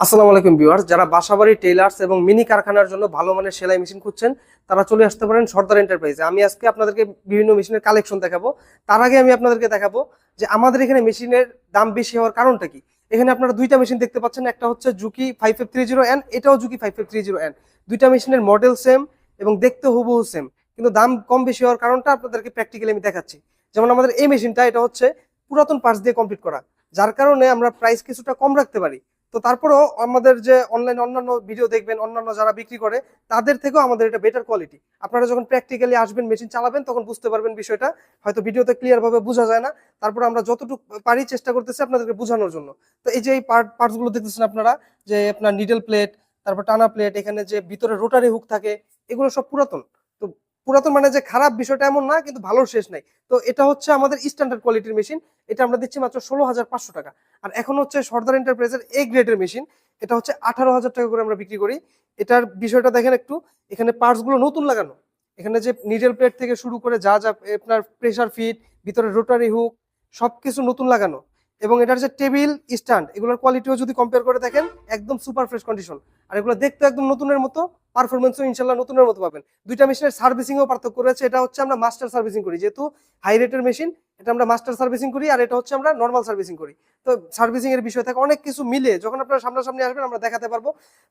আসসালামু আলাইকুম ভিউয়ার্স, যারা বাসাবাড়ি টেইলার্স এবং মিনি কারখানার জন্য ভালো মানের সেলাই মেশিন খুঁজছেন তারা চলে আসতে পারেন সর্দার এন্টারপ্রাইজে। আমি আজকে আপনাদেরকে বিভিন্ন মেশিনের কালেকশন দেখাবো। তার আগে আমি আপনাদেরকে দেখাবো যে আমাদের এখানে মেশিনের দাম বেশি হওয়ার কারণটা কি। এখানে আপনারা দুইটা মেশিন দেখতে পাচ্ছেন, একটা হচ্ছে জুকি 5530N, এটাও জুকি 5530N। দুইটা মেশিনের মডেল সেম এবং দেখতে হুবহু সেম, কিন্তু দাম কম বেশি হওয়ার কারণটা আপনাদেরকে প্র্যাকটিক্যালি আমি দেখাচ্ছি। যেমন আমাদের এই মেশিনটা, এটা হচ্ছে পুরাতন পার্টস দিয়ে কমপ্লিট করা, যার কারণে আমরা প্রাইস কিছুটা কম রাখতে পারি। তো তারপরেও আমাদের যে অনলাইনে অন্যান্য ভিডিও দেখবেন, অন্যান্য যারা বিক্রি করে তাদের থেকেও আমাদের এটা বেটার কোয়ালিটি। আপনারা যখন প্র্যাকটিক্যালি আসবেন, মেশিন চালাবেন, তখন বুঝতে পারবেন বিষয়টা। হয়তো ভিডিওতে ক্লিয়ার ভাবে বোঝা যায় না, তারপর আমরা যতটুকু পারি চেষ্টা করতেছি আপনাদেরকে বোঝানোর জন্য। তো এই যে এই পার্টস গুলো দেখতেছেন আপনারা, যে আপনার নিডল প্লেট, তারপর টানা প্লেট, এখানে যে ভিতরে রোটারি হুক থাকে, এগুলো সব পুরাতন। তো পুরাতন মানে যে খারাপ বিষয়টা এমন না, কিন্তু ভালোর শেষ নাই। তো এটা হচ্ছে আমাদের স্ট্যান্ডার্ড কোয়ালিটির মেশিন। এটা আমরা দিচ্ছি মাত্র 16,500 টাকা। আর এখন হচ্ছে সর্দার এন্টারপ্রাইজের এ গ্রেডের মেশিন, এটা হচ্ছে 18,000 টাকা করে আমরা বিক্রি করি। এটার বিষয়টা দেখেন একটু, এখানে পার্টস গুলো নতুন লাগানো। এখানে যে নিডল প্লেট থেকে শুরু করে যা যা আপনার প্রেসার ফিট, ভিতরে রোটারি হুক, সবকিছু নতুন লাগানো। এবং এটার যে টেবিল স্ট্যান্ড, এগুলোর কোয়ালিটিও যদি কম্পেয়ার করে দেখেন, একদম সুপার ফ্রেশ কন্ডিশন। আর এগুলো দেখতে একদম নতুনের মতো, পারফরমেন্সও ইনশাল্লাহ নতুনের মতো পাবেন। দুইটা মেশিনের সার্ভিসিংও পার্থক্য রয়েছে। এটা হচ্ছে আমরা মাস্টার সার্ভিসিং করি, যেহেতু হাই রেটের মেশিন, এটা আমরা মাস্টার সার্ভিসিং করি। আর এটা হচ্ছে আমরা নর্মাল সার্ভিসিং করি। তো সার্ভিসিং এর বিষয় থাকে অনেক কিছু মিলে, যখন আপনারা সামনাসামনি আসবেন আমরা দেখাতে পারবো।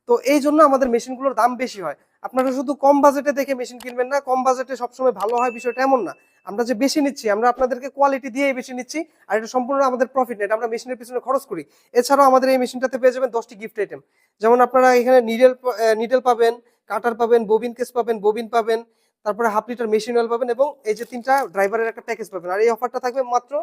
তো এই জন্য আমাদের মেশিনগুলোর দাম বেশি হয়। আপনারা শুধু কম বাজেটে দেখে মেশিন কিনবেন না, কম বাজেটে সবসময় ভালো হয় বিষয়টা এমন না। আমরা যে বেশি নিচ্ছি, আমরা আপনাদেরকে কোয়ালিটি দিয়েই বেশি নিচ্ছি। আর এটা সম্পূর্ণ আমাদের প্রফিট নেট, আমরা মেশিনের পিছনে খরচ করি। এছাড়াও আমাদের এই মেশিনটাতে পেয়ে যাবেন 10টি গিফট আইটেম। যেমন আপনারা এখানে নিডেল পাবেন, কাটার পাবেন, ববিন কেস পাবেন, ববিন পাবেন, তারপরে হাফ লিটার মেশিন অয়েল পাবেন, এবং এই যে 3টা ড্রাইভারের একটা প্যাকেজ পাবেন। আর এই অফারটা থাকবে মাত্র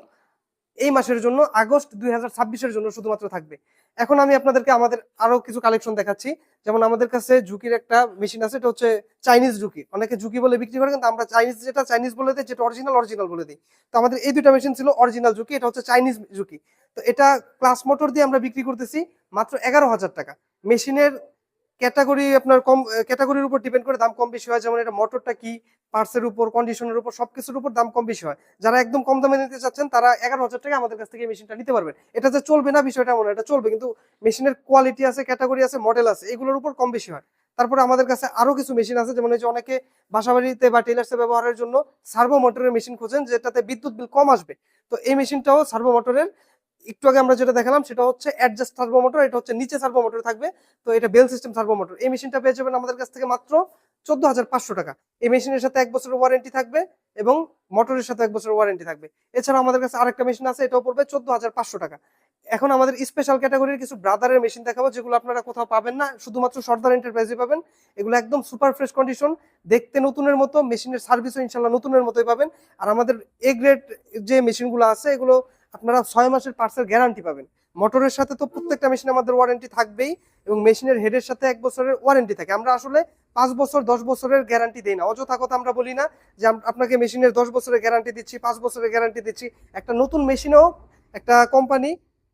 এই মাসের জন্য, আগস্ট 2026-এর জন্য শুধুমাত্র থাকবে। এখন আমি আপনাদেরকে আমাদের আরো কিছু কালেকশন দেখাচ্ছি। যেমন আমাদের কাছে ঝুঁকির একটা মেশিন আছে, এটা হচ্ছে চাইনিজ ঝুঁকি। অনেকে ঝুঁকি বলে বিক্রি করে, কিন্তু আমরা চাইনিজ যেটা চাইনিজ বলে দিই, যেটা অরিজিনাল অরিজিনাল বলে দিই। তো আমাদের এই দুটো মেশিন ছিল অরিজিনাল ঝুঁকি, এটা হচ্ছে চাইনিজ ঝুঁকি। তো এটা ক্লাস মোটর দিয়ে আমরা বিক্রি করতেছি মাত্র 11,000 টাকা। মেশিনের ক্যাটাগরি আপনার কম, ক্যাটাগরির উপর ডিপেন্ড করে দাম কম বেশি হয়। যেমন এটা মোটরটা কি, পার্টসের উপর, কন্ডিশনের উপর, সবকিছুর উপর দাম কম বেশি হয়। যারা একদম কম দামে নিতে চাচ্ছেন তারা 11,000 টাকা আমাদের কাছ থেকে এই মেশিনটা নিতে পারবেন। এটা যে চলবে না বিষয়টা এমন না, এটা চলবে, কিন্তু মেশিনের কোয়ালিটি আছে, ক্যাটাগরি আছে, মডেল আছে, এগুলোর উপর কম বেশি হয়। তারপরে আমাদের কাছে আরো কিছু মেশিন আছে, যেমন এই যে অনেকে বাসাবাড়িতে বা টেলার্সে ব্যবহারের জন্য সার্ভো মোটরের মেশিন খোঁজেন, যেটাতে বিদ্যুৎ বিল কম আসবে। তো এই মেশিনটাও সার্ভো মোটরের। একটু আগে আমরা যেটা দেখালাম সেটা হচ্ছে অ্যাডজাস্ট সার্ভো মোটর, এটা হচ্ছে নিচে সার্ভো মোটর থাকবে। তো এটা বেল সিস্টেম সার্ভো মোটর। এই মেশিনটা পেয়ে যাবেন আমাদের কাছ থেকে মাত্র 14,500 টাকা। এই মেশিনের সাথে 1 বছরের ওয়ারেন্টি থাকবে এবং মোটরের সাথে 1 বছরের ওয়ারেন্টি থাকবে। এছাড়া আমাদের কাছে আরেকটা মেশিন আছে, এটাও পড়বে 14,500 টাকা। এখন আমাদের স্পেশাল ক্যাটাগরির কিছু ব্রাদারের মেশিন দেখাবো, যেগুলো আপনারা কোথাও পাবেন না, শুধুমাত্র সর্দার এন্টারপ্রাইজে পাবেন। এগুলো একদম সুপার ফ্রেশ কন্ডিশন, দেখতে নতুনের মতো, মেশিনের সার্ভিসও ইনশাল্লাহ নতুনের মতোই পাবেন। আর আমাদের এ গ্রেড যে মেশিনগুলো আছে, এগুলো আপনারা 6 মাসের পার্টসের গ্যারান্টি পাবেন। মোটরের সাথে তো প্রত্যেকটা মেশিনে আমাদের ওয়ারেন্টি থাকবেই, এবং মেশিনের হেডের সাথে 1 বছরের ওয়ারেন্টি থাকে। আমরা আসলে 5 বছর 10 বছরের গ্যারান্টি দিই না, অযথা কথা আমরা বলি না যে আপনাকে মেশিনের 10 বছরের গ্যারান্টি দিচ্ছি, 5 বছরের গ্যারান্টি দিচ্ছি। একটা নতুন মেশিনেও একটা কোম্পানি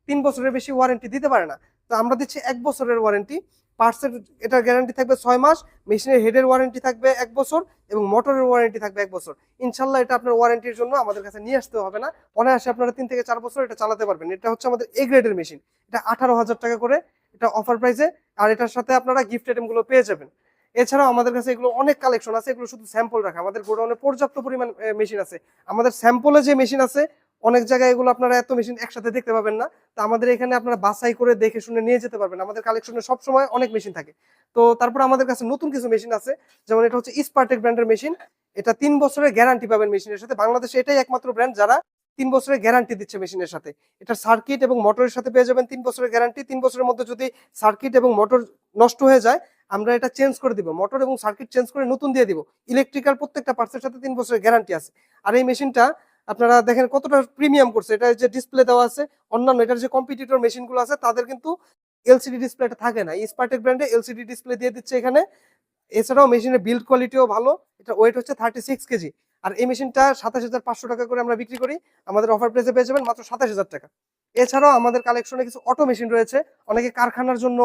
3 বছরের বেশি ওয়ারেন্টি দিতে পারে না। তো আমরা দিচ্ছি 1 বছরের ওয়ারেন্টি। পার্টসের এটার গ্যারান্টি থাকবে 6 মাস, মেশিনের হেডের ওয়ারেন্টি থাকবে 1 বছর, এবং মোটরের ওয়ারেন্টি থাকবে 1 বছর। ইনশাল্লাহ এটা আপনার ওয়ারেন্টির জন্য আমাদের কাছে নিয়ে আসতে হবে না, অনায়াসে আপনারা 3 থেকে 4 বছর এটা চালাতে পারবেন। এটা হচ্ছে আমাদের এ গ্রেডের মেশিন, এটা 18,000 টাকা করে, এটা অফার প্রাইসে। আর এটার সাথে আপনারা গিফট আইটেম গুলো পেয়ে যাবেন। এছাড়াও আমাদের কাছে এগুলো অনেক কালেকশন আছে, এগুলো শুধু স্যাম্পল রাখা। আমাদের গোডাউনে পর্যাপ্ত পরিমাণ মেশিন আছে। আমাদের স্যাম্পলে যে মেশিন আছে, অনেক জায়গায় এগুলো আপনারা এত মেশিন একসাথে দেখতে পাবেন না। তো আমাদের এখানে আপনারা বাছাই করে দেখে শুনে নিয়ে যেতে পারবেন। আমাদের কালেকশনে সবসময় অনেক মেশিন থাকে। তো তারপর আমাদের কাছে নতুন কিছু মেশিন আছে, যেমন এটা হচ্ছে স্পার্টেক ব্র্যান্ডের মেশিন। এটা 3 বছরের গ্যারান্টি পাবেন মেশিনের সাথে। বাংলাদেশে এটাই একমাত্র ব্র্যান্ড যারা 3 বছরের গ্যারান্টি দিচ্ছে মেশিনের সাথে। এটার সার্কিট এবং মোটরের সাথে পেয়ে যাবেন 3 বছরের গ্যারান্টি। 3 বছরের মধ্যে যদি সার্কিট এবং মোটর নষ্ট হয়ে যায়, আমরা এটা চেঞ্জ করে দিব, মোটর এবং সার্কিট চেঞ্জ করে নতুন দিয়ে দিব। ইলেকট্রিক্যাল প্রত্যেকটা পার্টসের সাথে 3 বছরের গ্যারান্টি আছে। আর এই মেশিনটা আপনারা দেখেন কতটা প্রিমিয়াম করছে। এটা যে ডিসপ্লে দেওয়া আছে, অন্যান্য এটার যে কম্পিটিটর মেশিনগুলো আছে তাদের কিন্তু এলসিডি ডিসপ্লেটা থাকে না। স্পার্টেক ব্র্যান্ডে এলসিডি ডিসপ্লে দিয়ে দিচ্ছে এখানে। এছাড়াও মেশিনের বিল্ড কোয়ালিটিও ভালো। এটা ওয়েট হচ্ছে 36 কেজি। আর এই মেশিনটা 27,500 টাকা করে আমরা বিক্রি করি। আমাদের অফার প্রাইসে পেয়ে যাবেন মাত্র 27,000 টাকা। এছাড়াও আমাদের কালেকশনে কিছু অটো মেশিন রয়েছে। অনেকে কারখানার জন্য,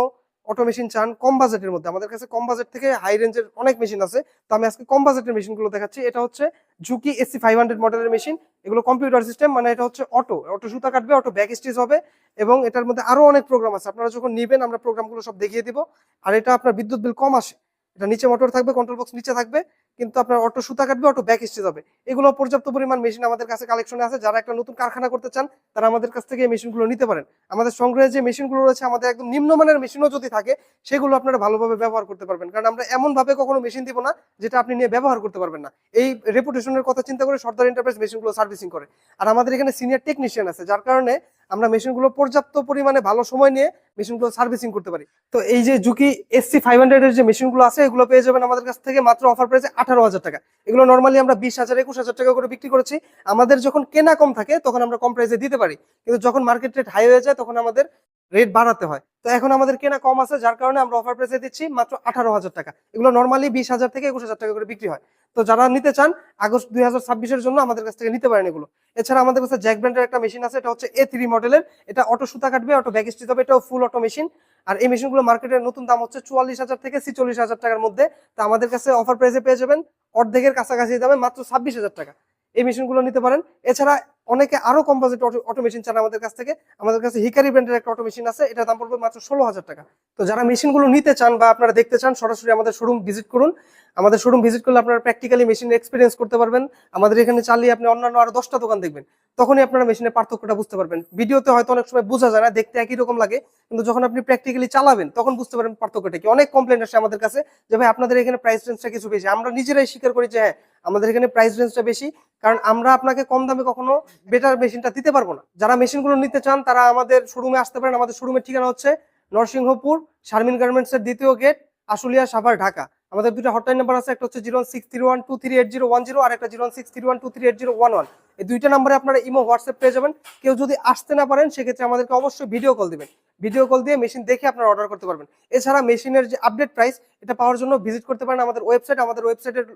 অটো মেশিন চান কম বাজেটের মধ্যে, আমাদের কাছে কম বাজেট থেকে হাই রেঞ্জের অনেক মেশিন আছে। তো আমি আজকে কম বাজেটের মেশিনগুলো দেখাচ্ছি। এটা হচ্ছে ঝুঁকি এসসি 500 মডেলের মেশিন। এগুলো কম্পিউটার সিস্টেম, মানে এটা হচ্ছে অটো সুতা কাটবে, অটো ব্যাক স্টিচ হবে, এবং এটার মধ্যে আরো অনেক প্রোগ্রাম আছে। আপনারা যখন নিবেন আমরা প্রোগ্রামগুলো সব দেখিয়ে দিব। আর এটা আপনার বিদ্যুৎ বিল কম আসে। এটা নিচে মোটর থাকবে, কন্ট্রোল বক্স নিচে থাকবে, কিন্তু আপনার অটো সুতা কাটবে, অটো ব্যাক স্টিচ হবে। এগুলো পর্যাপ্ত পরিমাণ মেশিন আমাদের কাছে কালেকশনে আছে। যারা একটা নতুন কারখানা করতে চান তারা আমাদের কাছ থেকে এই মেশিনগুলো নিতে পারেন। আমাদের সংগ্রহে যে মেশিনগুলো রয়েছে, আমাদের একদম নিম্নমানের মেশিনও যদি থাকে সেগুলো আপনারা ভালোভাবে ব্যবহার করতে পারবেন, কারণ আমরা এমন ভাবে কখনো মেশিন দিব না যেটা আপনি নিয়ে ব্যবহার করতে পারবেন না। এই রেপুটেশনের কথা চিন্তা করে সর্দার এন্টারপ্রাইজ মেশিনগুলো সার্ভিসিং করে। আর আমাদের এখানে সিনিয়র টেকনিশিয়ান আছে, যার কারণে আমরা মেশিনগুলো পর্যাপ্ত পরিমাণে ভালো সময় নিয়ে মেশিনগুলো সার্ভিসিং করতে পারি। তো এই যে ঝুঁকি এসসি 500 এর যে মেশিনগুলো আছে, এগুলো পেয়ে যাবেন আমাদের কাছ থেকে মাত্র অফার প্রাইসে 18,000 টাকা। এগুলো নর্মালি আমরা 20,000 21,000 টাকা করে বিক্রি করেছি। আমাদের যখন কেনা কম থাকে তখন আমরা কম প্রাইসে দিতে পারি, কিন্তু যখন মার্কেট রেট হাই হয়ে যায় তখন আমাদের রেট বাড়াতে হয়। তো এখন আমাদের কেনা কম আছে, যার কারণে আমরা অফার প্রাইসে দিচ্ছি মাত্র 18,000 টাকা। এগুলো নর্মালি 20,000 থেকে 21,000 টাকা করে বিক্রি হয়। তো যারা নিতে চান আগস্ট 2026 এর জন্য আমাদের কাছ থেকে নিতে পারেন এগুলো। এছাড়া আমাদের কাছে জ্যাক ব্র্যান্ডের একটা মেশিন আছে, এটা হচ্ছে A3 মডেলের। এটা অটো সুতা কাটবে, অটো ব্যাক স্টিচ হবে, এটাও ফুল অটো মেশিন। আর এই মেশিনগুলো মার্কেটের নতুন দাম হচ্ছে 44,000 থেকে 46,000 টাকার মধ্যে। তো আমাদের কাছে অফার প্রাইসে পেয়ে যাবেন অর্ধেকের কাছাকাছি দামে মাত্র 26,000 টাকা। এই মেশিনগুলো নিতে পারেন। এছাড়া অনেকে আরো কম বাজেট অটো মেশিন চান আমাদের কাছ থেকে, আমাদের কাছে হিকারি ব্র্যান্ডের একটা অটো মেশিন আছে, এটার দাম পড়বে মাত্র 16,000 টাকা। তো যারা মেশিনগুলো নিতে চান বা আপনারা দেখতে চান, সরাসরি আমাদের শোরুম ভিজিট করুন। আমাদের শোরুম ভিজিট করলে আপনারা প্র্যাকটিক্যালি মেশিন এক্সপিরিয়েন্স করতে পারবেন। আমাদের এখানে চালিয়ে আপনি অন্যান্য আরো 10টা দোকান দেখবেন, তখনই আপনারা মেশিনের পার্থক্যটা বুঝতে পারবেন। ভিডিওতে হয়তো অনেক সময় বোঝা যায় না, দেখতে একই রকম লাগে, কিন্তু যখন আপনি প্র্যাকটিক্যালি চালাবেন তখন বুঝতে পারবেন পার্থক্যটা কি। অনেক কমপ্লেন আসে আমাদের কাছে যে ভাই আপনাদের এখানে প্রাইস রেঞ্জটা কিছু বেশি। আমরা নিজেরাই স্বীকার করি যে হ্যাঁ, আমাদের এখানে প্রাইস রেঞ্জটা বেশি, কারণ আমরা আপনাকে কম দামে কখনো বেটার মেশিনটা দিতে পারবো না। যারা মেশিনগুলো নিতে চান তারা আমাদের শোরুমে আসতে পারেন। আমাদের শোরুমের ঠিকানা হচ্ছে নরসিংহপুর শারমিন গার্মেন্টস এর 2য় গেট, আশুলিয়া, সাভার, ঢাকা। আমাদের দুটো হটলাইন নাম্বার আছে, একটা হচ্ছে 01631238010 আর একটা 01631238011। এই দুইটা নাম্বারে আপনারা ইমো হোয়াটসঅ্যাপ পেয়ে যাবেন। কেউ যদি আসতে না পারেন সেক্ষেত্রে আমাদেরকে অবশ্যই ভিডিও কল দিবেন। ভিডিও কল দিয়ে মেশিন দেখে আপনারা অর্ডার করতে পারবেন। এছাড়া মেশিনের যে আপডেট প্রাইস, এটা পাওয়ার জন্য ভিজিট করতে পারেন আমাদের ওয়েবসাইট। আমাদের ওয়েবসাইটের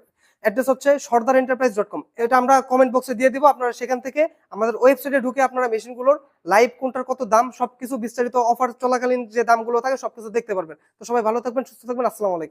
অ্যাড্রেস হচ্ছে sardarenterprise.com। এটা আমরা কমেন্ট বক্সে দিয়ে দিব, আপনারা সেখান থেকে আমাদের ওয়েবসাইটে ঢুকে আপনারা মেশিনগুলোর লাইভ কোনটার কত দাম সবকিছু বিস্তারিত অফার চলাকালীন যে দামগুলো থাকে সবকিছু দেখতে পারবেন। তো সবাই ভালো থাকবেন, সুস্থ থাকবেন। আসসালামু আলাইকুম।